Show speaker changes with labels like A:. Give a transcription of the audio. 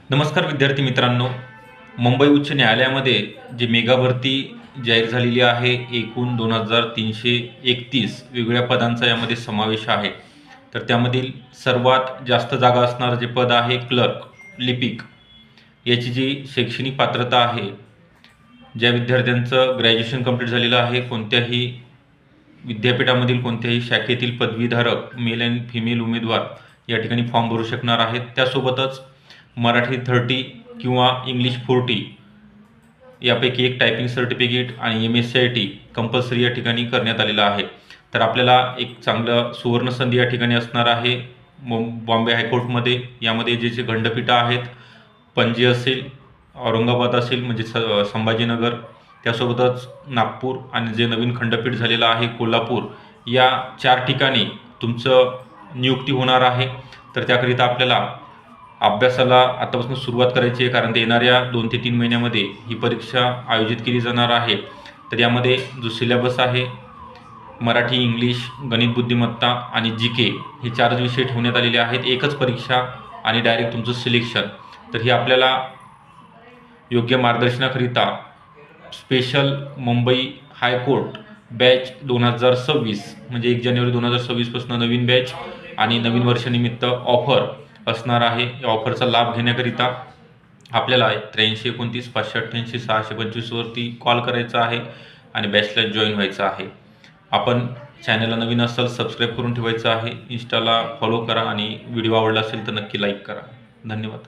A: नमस्कार विद्यार्थी मित्रांनो. मुंबई उच्च न्यायालयामध्ये जी मेगा भरती जाहीर झालेली आहे, एकूण 2331 वेगवेगळ्या पदांचा यामध्ये समावेश आहे. तर त्यामधील सर्वात जास्त जागा असणारं जे पद आहे क्लर्क, लिपिक, याची जी शैक्षणिक पात्रता आहे, ज्या विद्यार्थ्यांचं ग्रॅज्युएशन कंप्लीट झालेलं आहे, कोणत्याही विद्यापीठामधील कोणत्याही शाखेतील पदवीधारक मेल आणि फिमेल उमेदवार या ठिकाणी फॉर्म भरू शकणार आहेत. त्यासोबतच मराठी 30 किंवा इंग्लिश 40 यापैकी एक टायपिंग सर्टिफिकेट आणि MSCIT कंपल्सरी या ठिकाणी करण्यात आलेलं आहे. तर आपल्याला एक चांगलं सुवर्णसंधी या ठिकाणी असणार आहे. बॉम्बे हायकोर्टमध्ये यामध्ये जे खंडपीठं आहेत, पणजी असेल, औरंगाबाद असेल म्हणजे संभाजीनगर, त्यासोबतच नागपूर आणि जे नवीन खंडपीठ झालेलं आहे कोल्हापूर, या 4 ठिकाणी तुमचं नियुक्ती होणार आहे. तर त्याकरिता आपल्याला अभ्यासाला आतापासून सुरुवात करायची आहे, कारण ते येणाऱ्या 2 ते 3 महिन्यामध्ये ही परीक्षा आयोजित केली जाणार आहे. तर यामध्ये जो सिलेबस आहे, मराठी, इंग्लिश, गणित बुद्धिमत्ता आणि GK हे 4 विषय ठेवण्यात आलेले आहेत. एकच परीक्षा आणि डायरेक्ट तुमचं सिलेक्शन. तर ही आपल्याला योग्य मार्गदर्शनाकरिता स्पेशल मुंबई हायकोर्ट बॅच 2026 म्हणजे 1 जानेवारी 2026 पासून नवीन बॅच आणि नवीन वर्षानिमित्त ऑफर असणार आहे. या ऑफरचा लाभ घेण्याकरिता आपल्याला 83 29 588 625 वरती कॉल करायचा आहे आणि बॅचला जॉईन व्हायचं आहे. आपण चॅनलला नवीन असाल सबस्क्राईब करून ठेवायचं आहे. इंस्टाला फॉलो करा आणि व्हिडिओ आवडला असेल तर नक्की लाईक करा. धन्यवाद.